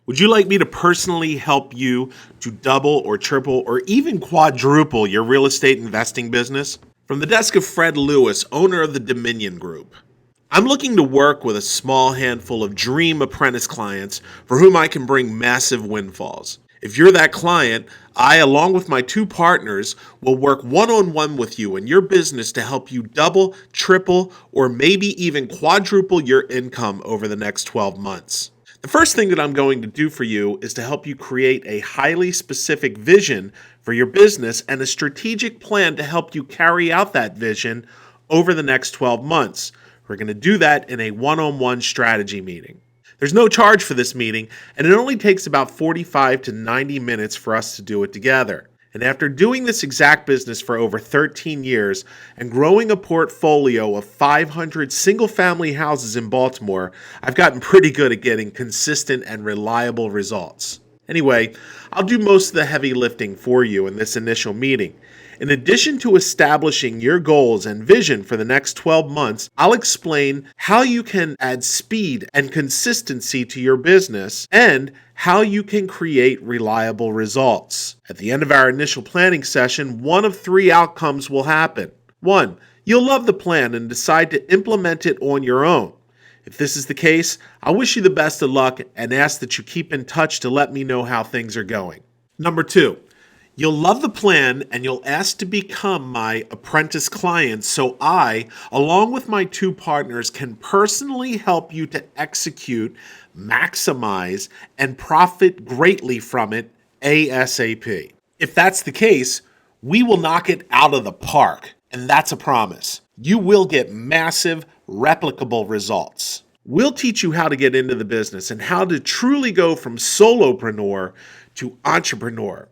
Would you like me to personally help you to double or triple or even quadruple your real estate investing business? From the desk of Fred Lewis, owner of the Dominion Group. I'm looking to work with a small handful of dream apprentice clients for whom I can bring massive windfalls. If you're that client, I, along with my two partners, will work one-on-one with you and your business to help you double, triple, or maybe even quadruple your income over the next 12 months. The first thing that I'm going to do for you is to help you create a highly specific vision for your business and a strategic plan to help you carry out that vision over the next 12 months. We're going to do that in a one-on-one strategy meeting. There's no charge for this meeting, and it only takes about 45 to 90 minutes for us to do it together. And after doing this exact business for over 13 years and growing a portfolio of 500 single-family houses in Baltimore, I've gotten pretty good at getting consistent and reliable results. Anyway, I'll do most of the heavy lifting for you in this initial meeting. In addition to establishing your goals and vision for the next 12 months, I'll explain how you can add speed and consistency to your business and how you can create reliable results. At the end of our initial planning session, one of three outcomes will happen. 1, you'll love the plan and decide to implement it on your own. If this is the case, I wish you the best of luck and ask that you keep in touch to let me know how things are going. Number 2, you'll love the plan and you'll ask to become my apprentice client so I, along with my two partners, can personally help you to execute, maximize, and profit greatly from it ASAP. If that's the case, we will knock it out of the park, and that's a promise. You will get massive, replicable results. We'll teach you how to get into the business and how to truly go from solopreneur to entrepreneur.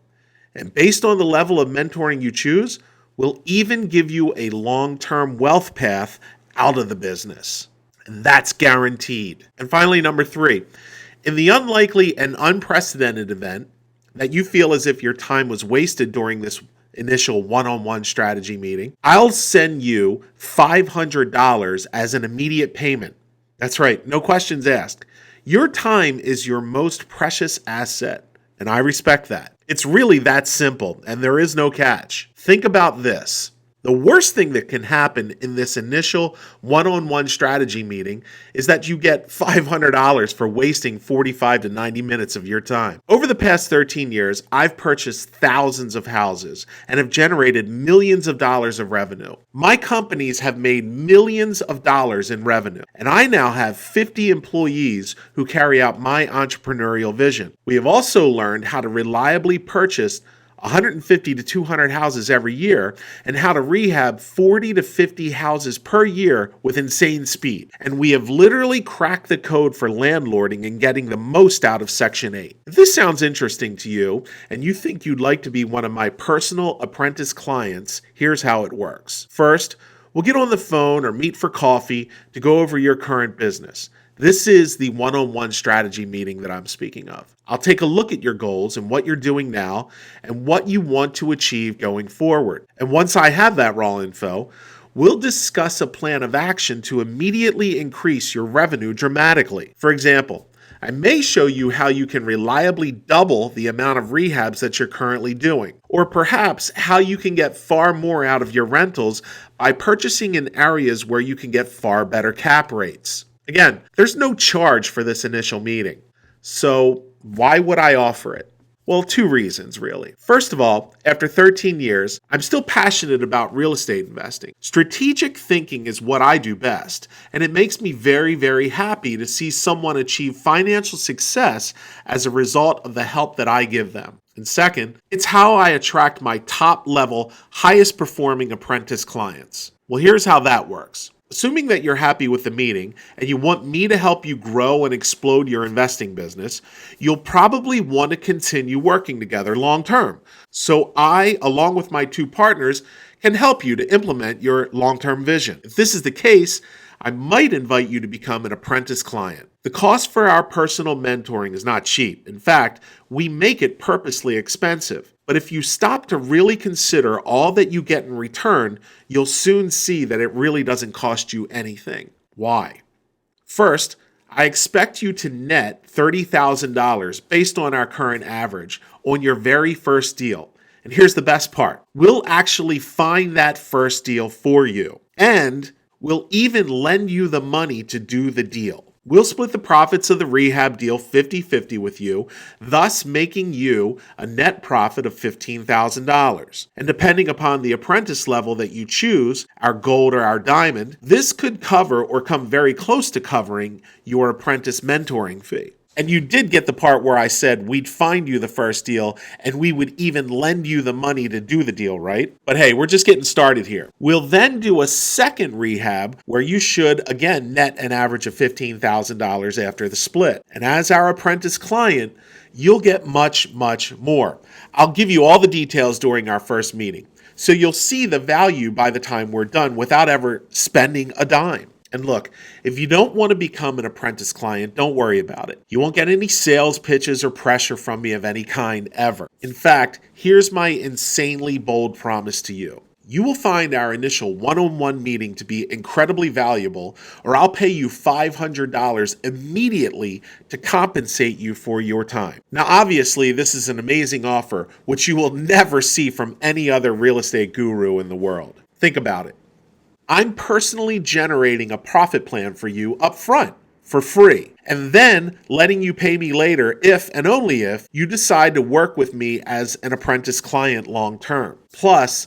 And based on the level of mentoring you choose, we'll even give you a long-term wealth path out of the business. And that's guaranteed. And finally, number 3, in the unlikely and unprecedented event that you feel as if your time was wasted during this initial one-on-one strategy meeting, I'll send you $500 as an immediate payment. That's right, no questions asked. Your time is your most precious asset, and I respect that. It's really that simple, and there is no catch. Think about this. The worst thing that can happen in this initial one-on-one strategy meeting is that you get $500 for wasting 45 to 90 minutes of your time. Over the past 13 years, I've purchased thousands of houses and have generated millions of dollars of revenue. My companies have made millions of dollars in revenue, and I now have 50 employees who carry out my entrepreneurial vision. We have also learned how to reliably purchase 150 to 200 houses every year, and how to rehab 40 to 50 houses per year with insane speed. And we have literally cracked the code for landlording and getting the most out of Section 8. If this sounds interesting to you, and you think you'd like to be one of my personal apprentice clients, here's how it works. First, we'll get on the phone or meet for coffee to go over your current business. This is the one-on-one strategy meeting that I'm speaking of. I'll take a look at your goals and what you're doing now and what you want to achieve going forward. And once I have that raw info, we'll discuss a plan of action to immediately increase your revenue dramatically. For example, I may show you how you can reliably double the amount of rehabs that you're currently doing, or perhaps how you can get far more out of your rentals by purchasing in areas where you can get far better cap rates. Again, there's no charge for this initial meeting. So why would I offer it? Well, 2 reasons, really. First of all, after 13 years, I'm still passionate about real estate investing. Strategic thinking is what I do best, and it makes me very, very happy to see someone achieve financial success as a result of the help that I give them. And second, it's how I attract my top-level, highest-performing apprentice clients. Well, here's how that works. Assuming that you're happy with the meeting and you want me to help you grow and explode your investing business, you'll probably want to continue working together long term. So I, along with my two partners, can help you to implement your long-term vision. If this is the case, I might invite you to become an apprentice client. The cost for our personal mentoring is not cheap. In fact, we make it purposely expensive. But if you stop to really consider all that you get in return, you'll soon see that it really doesn't cost you anything. Why? First, I expect you to net $30,000 based on our current average on your very first deal. And here's the best part. We'll actually find that first deal for you. And we'll even lend you the money to do the deal. We'll split the profits of the rehab deal 50-50 with you, thus making you a net profit of $15,000. And depending upon the apprentice level that you choose, our gold or our diamond, this could cover or come very close to covering your apprentice mentoring fee. And you did get the part where I said we'd find you the first deal and we would even lend you the money to do the deal, right? But hey, we're just getting started here. We'll then do a second rehab where you should, again, net an average of $15,000 after the split. And as our apprentice client, you'll get much, much more. I'll give you all the details during our first meeting. So you'll see the value by the time we're done without ever spending a dime. And look, if you don't want to become an apprentice client, don't worry about it. You won't get any sales pitches or pressure from me of any kind ever. In fact, here's my insanely bold promise to you. You will find our initial one-on-one meeting to be incredibly valuable, or I'll pay you $500 immediately to compensate you for your time. Now, obviously, this is an amazing offer, which you will never see from any other real estate guru in the world. Think about it. I'm personally generating a profit plan for you up front for free, and then letting you pay me later if and only if you decide to work with me as an apprentice client long term. Plus,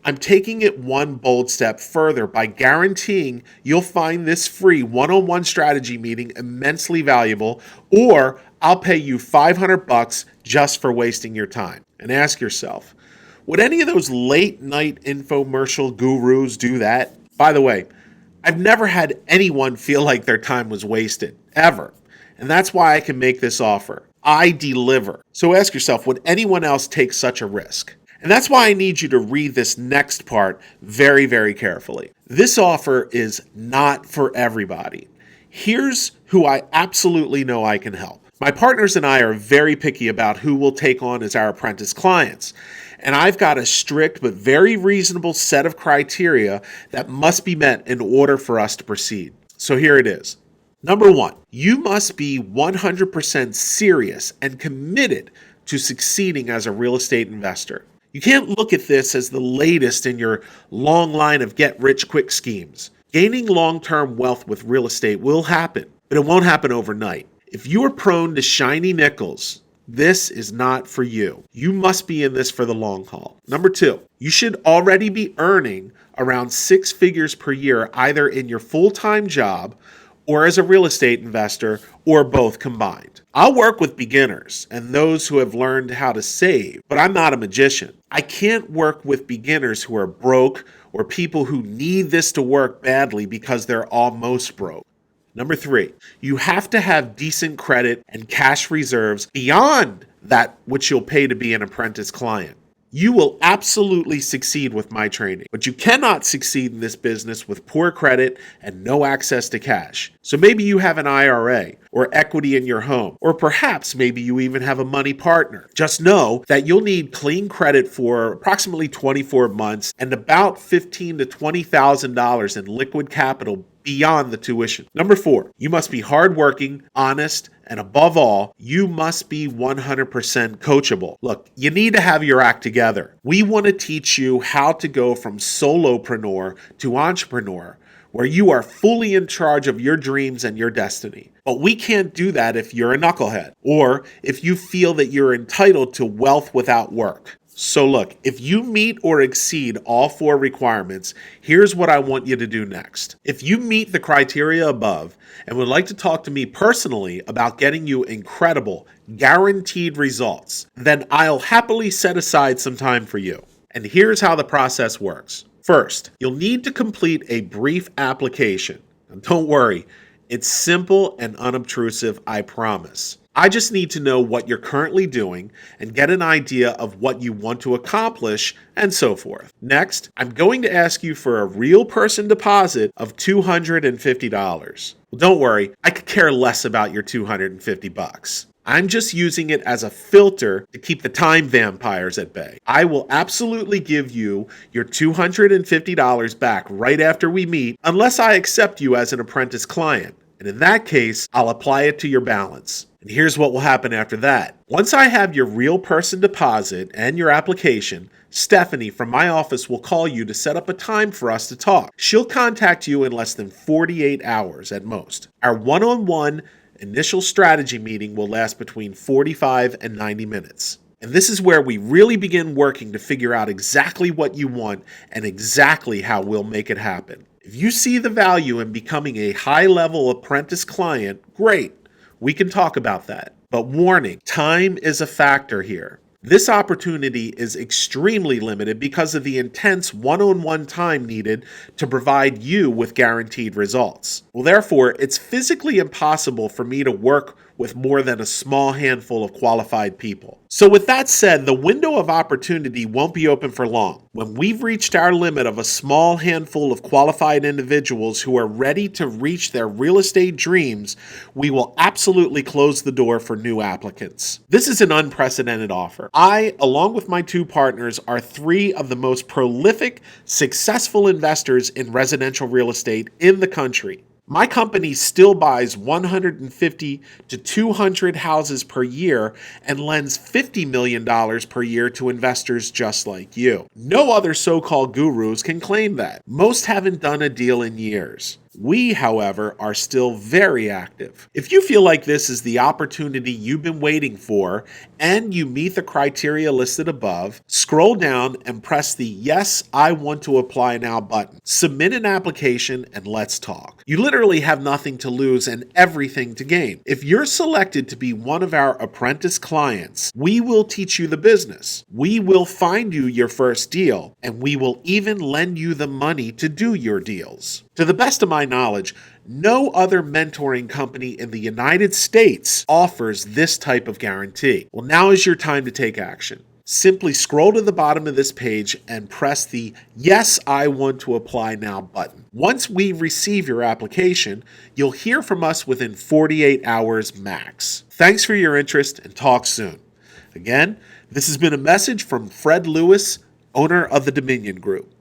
I'm taking it one bold step further by guaranteeing you'll find this free one-on-one strategy meeting immensely valuable, or I'll pay you $500 just for wasting your time. And ask yourself, would any of those late night infomercial gurus do that? By the way, I've never had anyone feel like their time was wasted, ever. And that's why I can make this offer. I deliver. So ask yourself, would anyone else take such a risk? And that's why I need you to read this next part very, very carefully. This offer is not for everybody. Here's who I absolutely know I can help. My partners and I are very picky about who we'll take on as our apprentice clients. And I've got a strict but very reasonable set of criteria that must be met in order for us to proceed. So here it is. Number one, you must be 100% serious and committed to succeeding as a real estate investor. You can't look at this as the latest in your long line of get-rich-quick schemes. Gaining long-term wealth with real estate will happen, but it won't happen overnight. If you are prone to shiny nickels, this is not for you. You must be in this for the long haul. Number two, you should already be earning around 6 figures per year, either in your full-time job or as a real estate investor, or both combined. I'll work with beginners and those who have learned how to save, but I'm not a magician. I can't work with beginners who are broke or people who need this to work badly because they're almost broke. Number three, you have to have decent credit and cash reserves beyond that which you'll pay to be an apprentice client. You will absolutely succeed with my training, but you cannot succeed in this business with poor credit and no access to cash. So maybe you have an IRA or equity in your home, or perhaps maybe you even have a money partner. Just know that you'll need clean credit for approximately 24 months and about $15,000 to $20,000 in liquid capital beyond the tuition. Number four, you must be hardworking, honest, and above all, you must be 100% coachable. Look, you need to have your act together. We want to teach you how to go from solopreneur to entrepreneur, where you are fully in charge of your dreams and your destiny. But we can't do that if you're a knucklehead, or if you feel that you're entitled to wealth without work. So look, if you meet or exceed all 4 requirements, here's what I want you to do next. If you meet the criteria above and would like to talk to me personally about getting you incredible, guaranteed results, then I'll happily set aside some time for you. And here's how the process works. First, you'll need to complete a brief application. And don't worry, it's simple and unobtrusive, I promise. I just need to know what you're currently doing and get an idea of what you want to accomplish and so forth. Next, I'm going to ask you for a real person deposit of $250. Well, don't worry, I could care less about your $250. I'm just using it as a filter to keep the time vampires at bay. I will absolutely give you your $250 back right after we meet, unless I accept you as an apprentice client. And in that case, I'll apply it to your balance. And here's what will happen after that. Once I have your real person deposit and your application, Stephanie from my office will call you to set up a time for us to talk. She'll contact you in less than 48 hours at most. Our one-on-one initial strategy meeting will last between 45 and 90 minutes. And this is where we really begin working to figure out exactly what you want and exactly how we'll make it happen. If you see the value in becoming a high-level apprentice client, great. We can talk about that. But warning, time is a factor here. This opportunity is extremely limited because of the intense one-on-one time needed to provide you with guaranteed results. Well, therefore, it's physically impossible for me to work with more than a small handful of qualified people. So with that said, the window of opportunity won't be open for long. When we've reached our limit of a small handful of qualified individuals who are ready to reach their real estate dreams, we will absolutely close the door for new applicants. This is an unprecedented offer. I, along with my two partners, are three of the most prolific, successful investors in residential real estate in the country. My company still buys 150 to 200 houses per year and lends $50 million per year to investors just like you. No other so-called gurus can claim that. Most haven't done a deal in years. We, however, are still very active. If you feel like this is the opportunity you've been waiting for and you meet the criteria listed above, scroll down and press the Yes, I Want to Apply Now button. Submit an application and let's talk. You literally have nothing to lose and everything to gain. If you're selected to be one of our apprentice clients, we will teach you the business. We will find you your first deal, and we will even lend you the money to do your deals. To the best of my knowledge, no other mentoring company in the United States offers this type of guarantee. Well, now is your time to take action. Simply scroll to the bottom of this page and press the Yes, I Want to Apply Now button. Once we receive your application, you'll hear from us within 48 hours max. Thanks for your interest and talk soon. Again, this has been a message from Fred Lewis, owner of the Dominion Group.